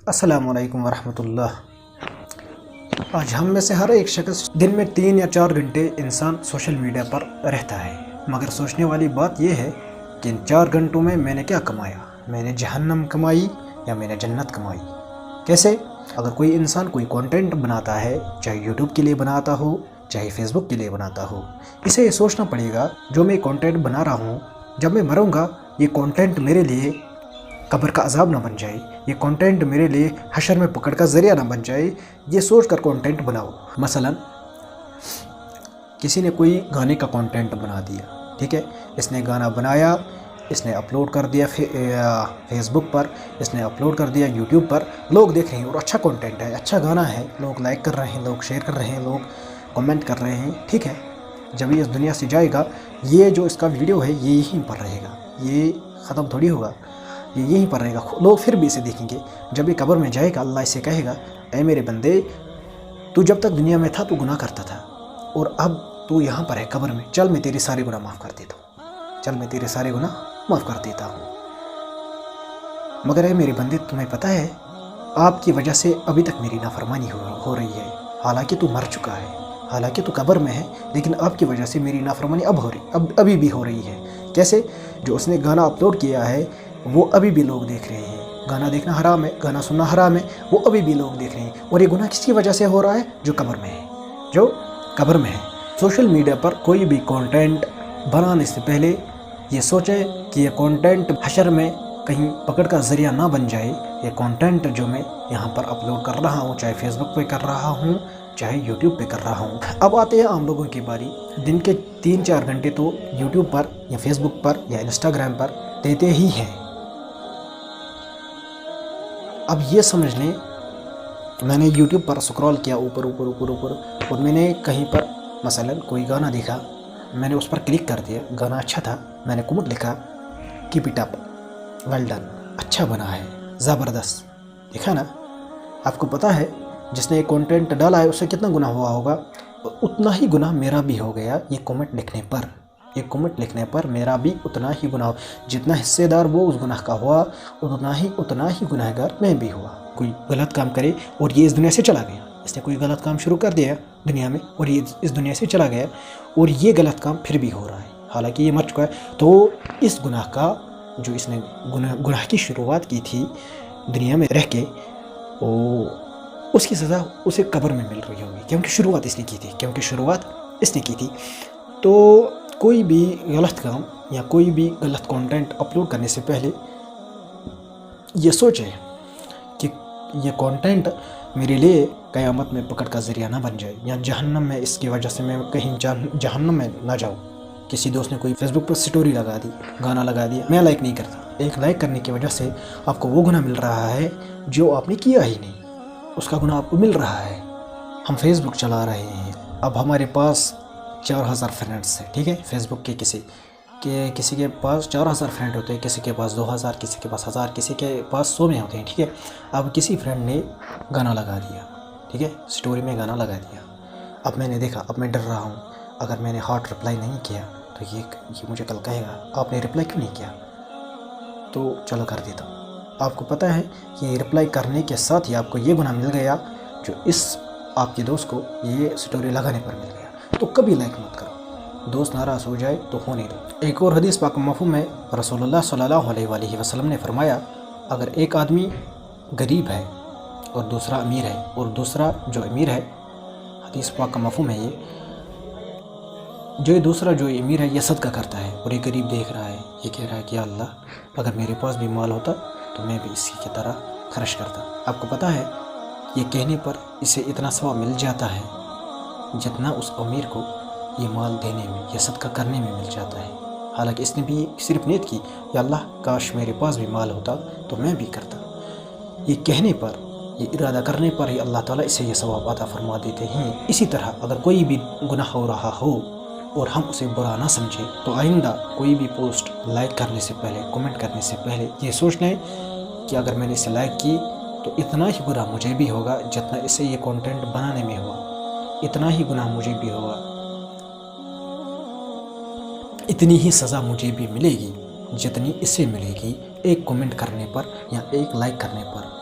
السلام علیکم ورحمۃ اللہ۔ آج ہم میں سے ہر ایک شخص دن میں 3 یا 4 گھنٹے انسان سوشل میڈیا پر رہتا ہے، مگر سوچنے والی بات یہ ہے کہ ان 4 گھنٹوں میں میں نے کیا کمایا؟ میں نے جہنم کمائی یا میں نے جنت کمائی؟ کیسے؟ اگر کوئی انسان کوئی کانٹینٹ بناتا ہے، چاہے یوٹیوب کے لیے بناتا ہو چاہے فیس بک کے لیے بناتا ہو، اسے یہ سوچنا پڑے گا جو میں کانٹینٹ بنا رہا ہوں، جب میں مروں گا یہ کانٹینٹ میرے لیے قبر کا عذاب نہ بن جائے، یہ کانٹینٹ میرے لیے حشر میں پکڑ کا ذریعہ نہ بن جائے، یہ سوچ کر کانٹینٹ بناؤ۔ مثلا کسی نے کوئی گانے کا کانٹینٹ بنا دیا، ٹھیک ہے، اس نے گانا بنایا، اس نے اپلوڈ کر دیا فیس بک پر، اس نے اپلوڈ کر دیا یوٹیوب پر، لوگ دیکھ رہے ہیں اور اچھا کانٹینٹ ہے، اچھا گانا ہے، لوگ لائک کر رہے ہیں، لوگ شیئر کر رہے ہیں، لوگ کمنٹ کر رہے ہیں، ٹھیک ہے۔ جب یہ اس دنیا سے جائے گا، یہ جو اس کا ویڈیو ہے یہ یہیں پر رہے گا، یہ ختم تھوڑی ہوگا، یہ یہیں پر رہے گا، لوگ پھر بھی اسے دیکھیں گے۔ جب یہ قبر میں جائے گا، اللہ اسے کہے گا، اے میرے بندے، تو جب تک دنیا میں تھا تو گناہ کرتا تھا، اور اب تو یہاں پر ہے قبر میں، چل میں تیرے سارے گناہ معاف کر دیتا ہوں، چل میں تیرے سارے گناہ معاف کر دیتا ہوں۔ مگر اے میرے بندے، تمہیں پتہ ہے آپ کی وجہ سے ابھی تک میری نافرمانی ہو رہی ہے، حالانکہ تو مر چکا ہے، حالانکہ تو قبر میں ہے، لیکن آپ کی وجہ سے میری نافرمانی ابھی بھی ہو رہی ہے۔ کیسے؟ جو اس نے گانا اپلوڈ کیا ہے وہ ابھی بھی لوگ دیکھ رہے ہیں، گانا دیکھنا حرام ہے، گانا سننا حرام ہے، وہ ابھی بھی لوگ دیکھ رہے ہیں، اور یہ گناہ کس کی وجہ سے ہو رہا ہے؟ جو قبر میں ہے، جو قبر میں ہے۔ سوشل میڈیا پر کوئی بھی کانٹینٹ بنانے سے پہلے یہ سوچیں کہ یہ کانٹینٹ حشر میں کہیں پکڑ کا ذریعہ نہ بن جائے۔ یہ کانٹینٹ جو میں یہاں پر اپلوڈ کر رہا ہوں، چاہے فیس بک پہ کر رہا ہوں چاہے یوٹیوب پہ کر رہا ہوں۔ اب آتے ہیں عام لوگوں کی باری۔ دن کے 3-4 گھنٹے تو یوٹیوب پر یا فیس بک پر یا انسٹاگرام پر دیتے ہی ہیں۔ اب یہ سمجھ لیں کہ میں نے یوٹیوب پر سکرول کیا اوپر اور میں نے کہیں پر مثلا کوئی گانا دیکھا، میں نے اس پر کلک کر دیا، گانا اچھا تھا، میں نے کمنٹ لکھا، keep it up, well done, اچھا بنا ہے، زبردست، دیکھا نا؟ آپ کو پتہ ہے جس نے یہ کانٹینٹ ڈالا ہے اسے کتنا گناہ ہوا ہوگا؟ اتنا ہی گناہ میرا بھی ہو گیا یہ کمنٹ لکھنے پر میرا بھی اتنا ہی گناہ، جتنا حصے دار وہ اس گناہ کا ہوا اتنا ہی گناہ گار میں بھی ہوا۔ کوئی غلط کام کرے اور یہ اس دنیا سے چلا گیا، اس نے کوئی غلط کام شروع کر دیا دنیا میں اور یہ اس دنیا سے چلا گیا، اور یہ غلط کام پھر بھی ہو رہا ہے حالانکہ یہ مر چکا ہے، تو اس گناہ کا جو اس نے گناہ کی شروعات کی تھی دنیا میں رہ کے، اس کی سزا اسے قبر میں مل رہی ہوگی، کیونکہ شروعات اس نے کی تھی۔ تو کوئی بھی غلط کام یا کوئی بھی غلط کانٹینٹ اپلوڈ کرنے سے پہلے یہ سوچیں کہ یہ کانٹینٹ میرے لیے قیامت میں پکڑ کا ذریعہ نہ بن جائے، یا جہنم میں اس کی وجہ سے میں کہیں جہنم میں نہ جاؤں۔ کسی دوست نے کوئی فیس بک پر سٹوری لگا دی، گانا لگا دیا، میں لائک نہیں کرتا، ایک لائک کرنے کی وجہ سے آپ کو وہ گناہ مل رہا ہے جو آپ نے کیا ہی نہیں، اس کا گناہ آپ کو مل رہا ہے۔ ہم فیس بک چلا رہے ہیں، اب ہمارے پاس 4000 فرینڈس ہیں، ٹھیک ہے، فیس بک کے کسی کے پاس 4000 فرینڈ ہوتے ہیں، کسی کے پاس 2000، کسی کے پاس 1000، کسی کے پاس 100 میں ہوتے ہیں، ٹھیک ہے۔ اب کسی فرینڈ نے گانا لگا دیا، ٹھیک ہے، سٹوری میں گانا لگا دیا، اب میں نے دیکھا، اب میں ڈر رہا ہوں اگر میں نے ہاٹ رپلائی نہیں کیا تو یہ مجھے کل کہے گا آپ نے رپلائی کیوں نہیں کیا، تو چلو کر دیتا ہوں۔ آپ کو پتہ ہے کہ رپلائی کرنے کے ساتھ ہی آپ کو یہ گناہ مل گیا جو اس آپ کے دوست کو یہ سٹوری لگانے پر مل گیا، تو کبھی لائک مت کرو، دوست ناراض ہو جائے تو ہونے دو۔ ایک اور حدیث پاک مفہوم میں رسول اللہ صلی اللہ علیہ وسلم نے فرمایا، اگر ایک آدمی غریب ہے اور دوسرا امیر ہے، اور دوسرا جو امیر ہے، حدیث پاک کا مفہوم ہے یہ، دوسرا جو امیر ہے یہ صدقہ کرتا ہے، اور یہ غریب دیکھ رہا ہے، یہ کہہ رہا ہے کہ یا اللہ اگر میرے پاس بھی مال ہوتا تو میں بھی اسی کی طرح خرچ کرتا۔ آپ کو پتہ ہے یہ کہنے پر اسے اتنا ثواب مل جاتا ہے جتنا اس امیر کو یہ مال دینے میں یا صدقہ کرنے میں مل جاتا ہے، حالانکہ اس نے بھی صرف نیت کی، یا اللہ کاش میرے پاس بھی مال ہوتا تو میں بھی کرتا۔ یہ کہنے پر، یہ ارادہ کرنے پر ہی اللہ تعالیٰ اسے یہ ثواب عطا فرما دیتے ہیں۔ اسی طرح اگر کوئی بھی گناہ ہو رہا ہو اور ہم اسے برا نہ سمجھیں تو آئندہ کوئی بھی پوسٹ لائک کرنے سے پہلے، کمنٹ کرنے سے پہلے یہ سوچ لیں کہ اگر میں نے اسے لائک کی تو اتنا ہی گناہ مجھے بھی ہوگا جتنا اسے یہ کانٹینٹ بنانے میں ہوا، اتنا ہی گناہ مجھے بھی ہوگا، اتنی ہی سزا مجھے بھی ملے گی جتنی اسے ملے گی ایک کمنٹ کرنے پر یا ایک لائک کرنے پر۔